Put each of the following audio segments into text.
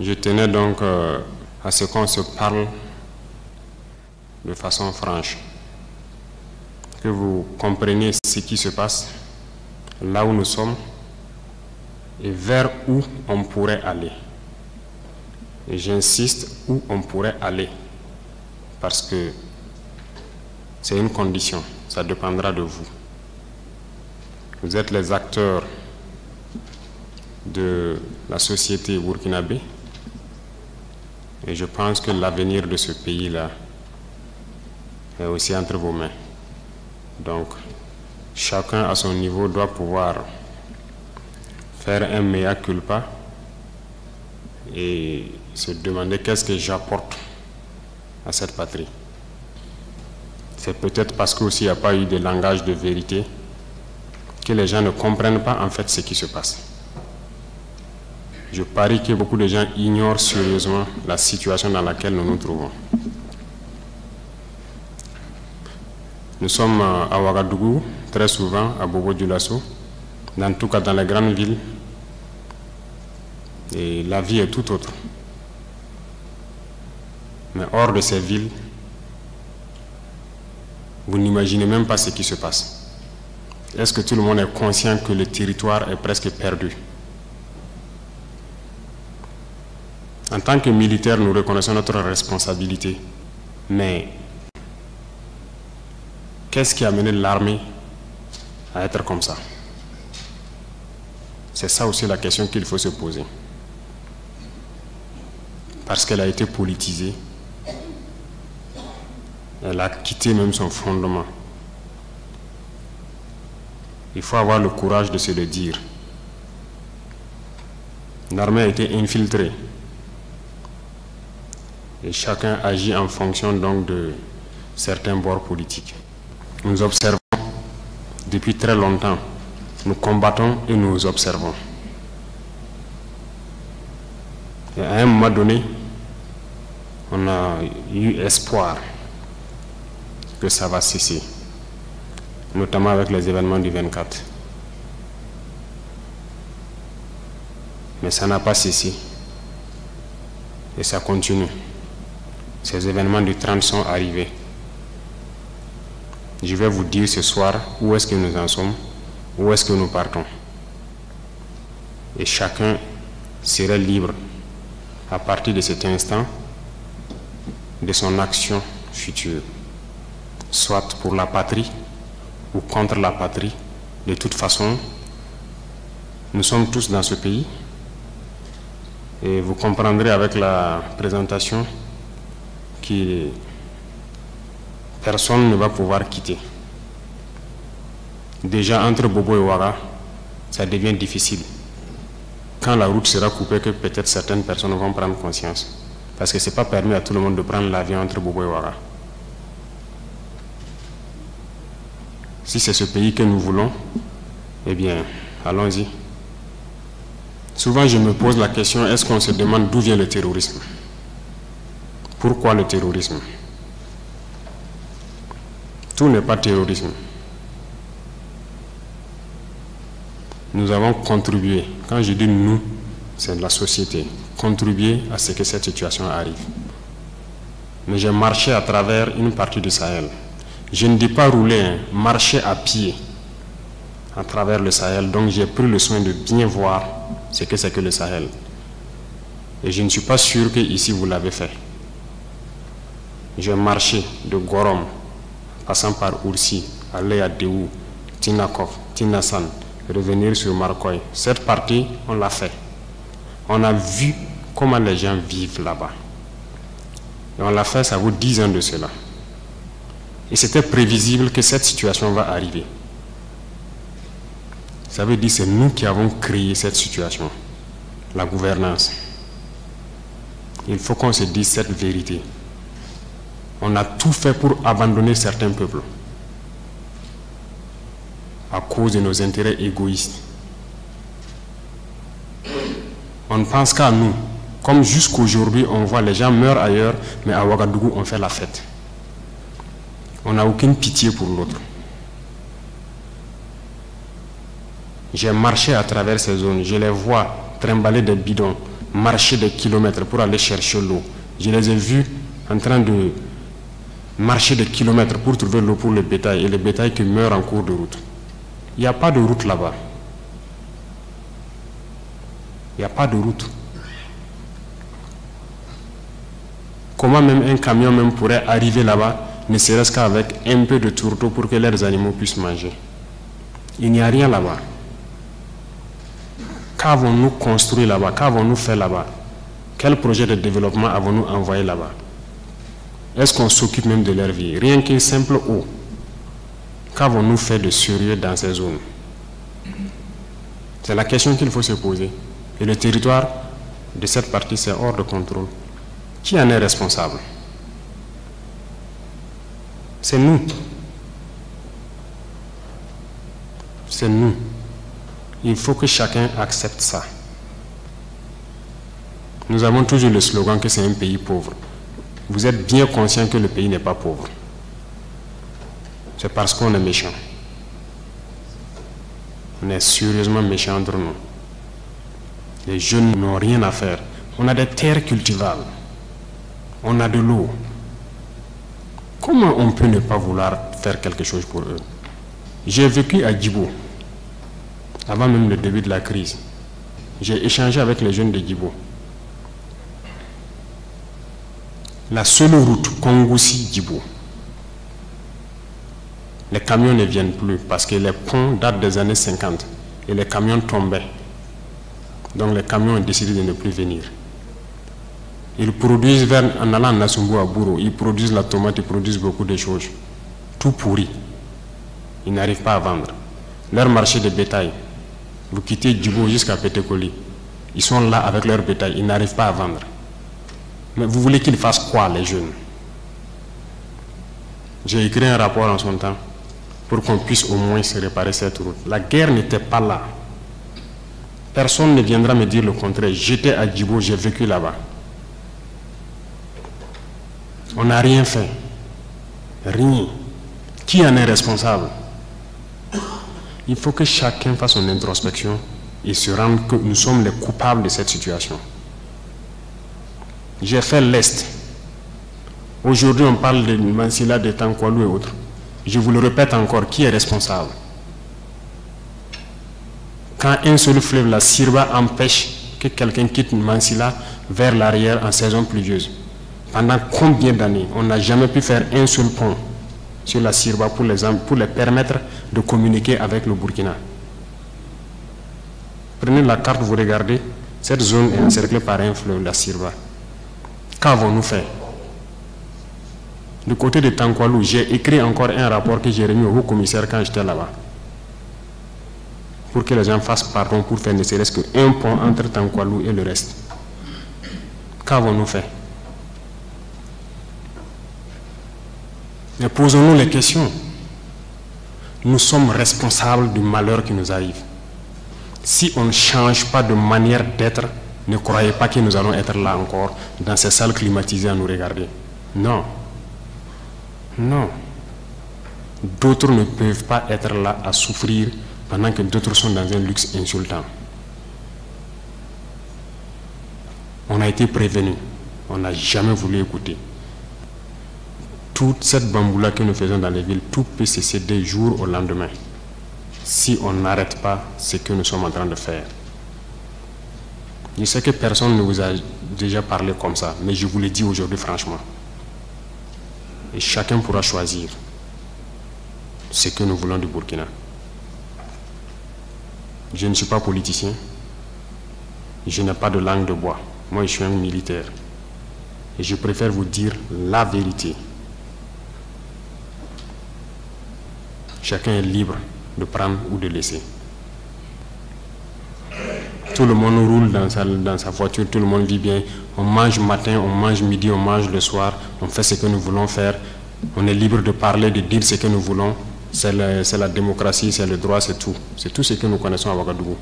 Je tenais donc à ce qu'on se parle de façon franche, que vous compreniez ce qui se passe, là où nous sommes et vers où on pourrait aller. Et j'insiste, où on pourrait aller, parce que c'est une condition, ça dépendra de vous. Vous êtes les acteurs de la société burkinabé et je pense que l'avenir de ce pays-là est aussi entre vos mains. Donc, chacun à son niveau doit pouvoir faire un mea culpa et se demander qu'est-ce que j'apporte à cette patrie. C'est peut-être parce qu'il n'y a pas eu de langage de vérité que les gens ne comprennent pas en fait ce qui se passe. Je parie que beaucoup de gens ignorent sérieusement la situation dans laquelle nous nous trouvons. Nous sommes à Ouagadougou, très souvent à Bobo-Dioulasso, en tout cas dans les grandes villes, et la vie est tout autre. Mais hors de ces villes, vous n'imaginez même pas ce qui se passe. Est-ce que tout le monde est conscient que le territoire est presque perdu? En tant que militaires, nous reconnaissons notre responsabilité. Mais qu'est-ce qui a mené l'armée à être comme ça? C'est ça aussi la question qu'il faut se poser. Parce qu'elle a été politisée. Elle a quitté même son fondement. Il faut avoir le courage de se le dire. L'armée a été infiltrée. Et chacun agit en fonction donc de certains bords politiques. Nous observons depuis très longtemps. Nous combattons et nous observons. Et à un moment donné, on a eu espoir que ça va cesser, notamment avec les événements du 24. Mais ça n'a pas cessé. Et ça continue. Ces événements du 30 sont arrivés. Je vais vous dire ce soir où est-ce que nous en sommes, où est-ce que nous partons. Et chacun serait libre, à partir de cet instant, de son action future, soit pour la patrie ou contre la patrie. De toute façon, nous sommes tous dans ce pays et vous comprendrez avec la présentation que personne ne va pouvoir quitter. Déjà entre Bobo et Ouaga, ça devient difficile. Quand la route sera coupée, que peut-être certaines personnes vont prendre conscience. Parce que ce n'est pas permis à tout le monde de prendre l'avion entre Bobo et Ouaga. Si c'est ce pays que nous voulons, eh bien, allons-y. Souvent, je me pose la question, est-ce qu'on se demande d'où vient le terrorisme? Pourquoi le terrorisme? Tout n'est pas terrorisme. Nous avons contribué, quand je dis nous, c'est la société, contribué à ce que cette situation arrive. Mais j'ai marché à travers une partie du Sahel. Je ne dis pas rouler, marcher à pied à travers le Sahel. Donc j'ai pris le soin de bien voir ce que c'est que le Sahel. Et je ne suis pas sûr que ici vous l'avez fait. J'ai marché de Gorom, passant par Oursi, aller à Déou, Tinakov, Tinasan, revenir sur Marcoy. Cette partie, on l'a fait. On a vu comment les gens vivent là-bas. Et on l'a fait, ça vaut 10 ans de cela. Et c'était prévisible que cette situation va arriver. Ça veut dire que c'est nous qui avons créé cette situation, la gouvernance. Il faut qu'on se dise cette vérité. On a tout fait pour abandonner certains peuples à cause de nos intérêts égoïstes. On ne pense qu'à nous. Comme jusqu'aujourd'hui, on voit les gens meurent ailleurs, mais à Ouagadougou, on fait la fête. On n'a aucune pitié pour l'autre. J'ai marché à travers ces zones, je les vois trimballer des bidons, marcher des kilomètres pour aller chercher l'eau. Je les ai vus en train de marcher des kilomètres pour trouver l'eau pour le bétail, et le bétail qui meurt en cours de route. Il n'y a pas de route là-bas. Il n'y a pas de route. Comment même un camion même pourrait arriver là-bas, ne serait-ce qu'avec un peu de tourteau pour que leurs animaux puissent manger? Il n'y a rien là-bas. Qu'avons-nous construit là-bas? Qu'avons-nous fait là-bas? Quel projet de développement avons-nous envoyé là-bas? Est-ce qu'on s'occupe même de leur vie? Rien qu'une simple eau. Qu'avons-nous fait de sérieux dans ces zones? C'est la question qu'il faut se poser. Et le territoire de cette partie, c'est hors de contrôle. Qui en est responsable? C'est nous. C'est nous. Il faut que chacun accepte ça. Nous avons toujours le slogan que c'est un pays pauvre. Vous êtes bien conscient que le pays n'est pas pauvre. C'est parce qu'on est méchant. On est sérieusement méchant entre nous. Les jeunes n'ont rien à faire. On a des terres cultivables. On a de l'eau. Comment on peut ne pas vouloir faire quelque chose pour eux? J'ai vécu à Djibo, avant même le début de la crise. J'ai échangé avec les jeunes de Djibo. La seule route Kongoussi-Djibo, les camions ne viennent plus parce que les ponts datent des années 50 et les camions tombaient. Donc les camions ont décidé de ne plus venir. Ils produisent, en allant à Nassumbu à Bouro, ils produisent la tomate, ils produisent beaucoup de choses. Tout pourri. Ils n'arrivent pas à vendre. Leur marché de bétail, vous quittez Djibo jusqu'à Pétékoli, ils sont là avec leur bétail, ils n'arrivent pas à vendre. Mais vous voulez qu'ils fassent quoi, les jeunes? J'ai écrit un rapport en son temps pour qu'on puisse au moins se réparer cette route. La guerre n'était pas là. Personne ne viendra me dire le contraire. J'étais à Djibo, j'ai vécu là-bas. On n'a rien fait. Rien. Qui en est responsable? Il faut que chacun fasse son introspection et se rende que nous sommes les coupables de cette situation. J'ai fait l'Est. Aujourd'hui, on parle de Mansilla, de Tankwalou et autres. Je vous le répète encore, qui est responsable? Quand un seul fleuve, la Sirba, empêche que quelqu'un quitte Mansilla vers l'arrière en saison pluvieuse, pendant combien d'années on n'a jamais pu faire un seul pont sur la Sirba pour les permettre de communiquer avec le Burkina? Prenez la carte, vous regardez, cette zone est encerclée par un fleuve, la Sirba. Qu'avons-nous fait? Du côté de Tankwalou, j'ai écrit encore un rapport que j'ai remis au haut-commissaire quand j'étais là-bas, pour que les gens fassent pardon pour faire ne serait-ce qu'un pont entre Tankwalou et le reste. Qu'avons-nous fait? Mais posons-nous les questions. Nous sommes responsables du malheur qui nous arrive. Si on ne change pas de manière d'être, ne croyez pas que nous allons être là encore, dans ces salles climatisées à nous regarder. Non. Non. D'autres ne peuvent pas être là à souffrir pendant que d'autres sont dans un luxe insultant. On a été prévenus. On n'a jamais voulu écouter. Toute cette bamboula que nous faisons dans les villes, tout peut cesser du jour au lendemain. Si on n'arrête pas ce que nous sommes en train de faire. Je sais que personne ne vous a déjà parlé comme ça, mais je vous le dis aujourd'hui franchement. Et chacun pourra choisir ce que nous voulons du Burkina. Je ne suis pas politicien. Je n'ai pas de langue de bois. Moi, je suis un militaire. Et je préfère vous dire la vérité. Chacun est libre de prendre ou de laisser. Tout le monde roule dans sa voiture, tout le monde vit bien. On mange matin, on mange midi, on mange le soir. On fait ce que nous voulons faire. On est libre de parler, de dire ce que nous voulons. C'est la démocratie, c'est le droit, c'est tout. C'est tout ce que nous connaissons à Ouagadougou.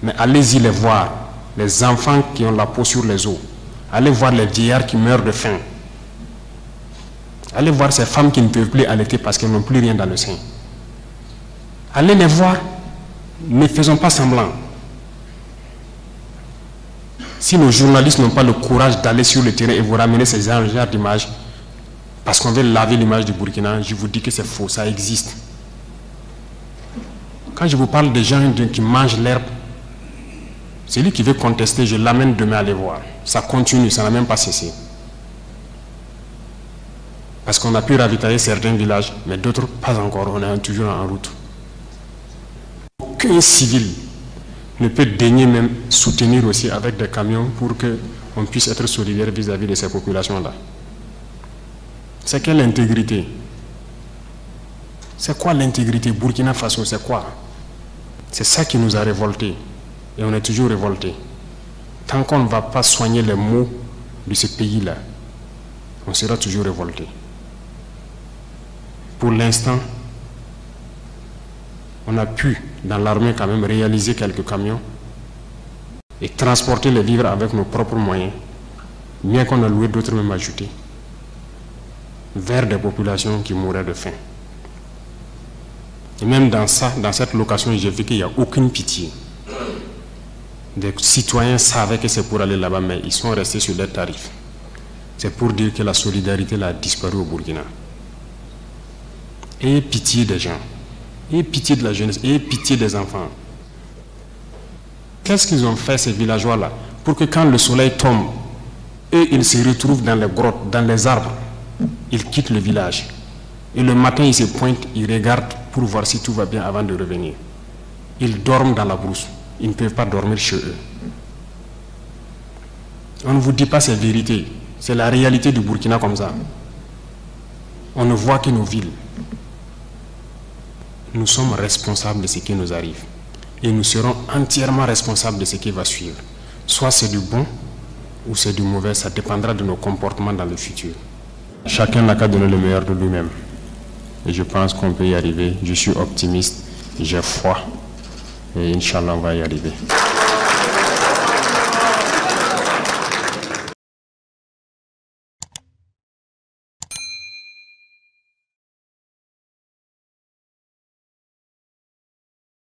Mais allez-y les voir. Les enfants qui ont la peau sur les os. Allez voir les vieillards qui meurent de faim. Allez voir ces femmes qui ne peuvent plus allaiter parce qu'elles n'ont plus rien dans le sein. Allez les voir. Ne faisons pas semblant. Si nos journalistes n'ont pas le courage d'aller sur le terrain et vous ramener ces genres d'images, parce qu'on veut laver l'image du Burkina, je vous dis que c'est faux, ça existe. Quand je vous parle des gens qui mangent l'herbe, celui qui veut contester, je l'amène demain à les voir. Ça continue, ça n'a même pas cessé. Parce qu'on a pu ravitailler certains villages, mais d'autres pas encore, on est toujours en route. Aucun civil ne peut daigner même soutenir aussi avec des camions pour qu'on puisse être solidaire vis-à-vis de ces populations-là. C'est quelle intégrité? C'est quoi l'intégrité? Burkina Faso, c'est quoi? C'est ça qui nous a révoltés. Et on est toujours révoltés. Tant qu'on ne va pas soigner les maux de ce pays-là, on sera toujours révoltés. Pour l'instant, on a pu, dans l'armée quand même, réaliser quelques camions et transporter les vivres avec nos propres moyens, bien qu'on a loué d'autres même ajoutés, vers des populations qui mouraient de faim. Et même dans cette location, j'ai vu qu'il n'y a aucune pitié. Des citoyens savaient que c'est pour aller là-bas, mais ils sont restés sur leurs tarifs. C'est pour dire que la solidarité là, a disparu au Burkina. Ayez pitié des gens, ayez pitié de la jeunesse, ayez pitié des enfants. Qu'est-ce qu'ils ont fait ces villageois-là pour que quand le soleil tombe, eux ils se retrouvent dans les grottes, dans les arbres, ils quittent le village. Et le matin ils se pointent, ils regardent pour voir si tout va bien avant de revenir. Ils dorment dans la brousse. Ils ne peuvent pas dormir chez eux. On ne vous dit pas ces vérités. C'est la réalité du Burkina comme ça. On ne voit que nos villes. Nous sommes responsables de ce qui nous arrive. Et nous serons entièrement responsables de ce qui va suivre. Soit c'est du bon ou c'est du mauvais, ça dépendra de nos comportements dans le futur. Chacun n'a qu'à donner le meilleur de lui-même. Et je pense qu'on peut y arriver. Je suis optimiste, j'ai foi. Et Inch'Allah, on va y arriver.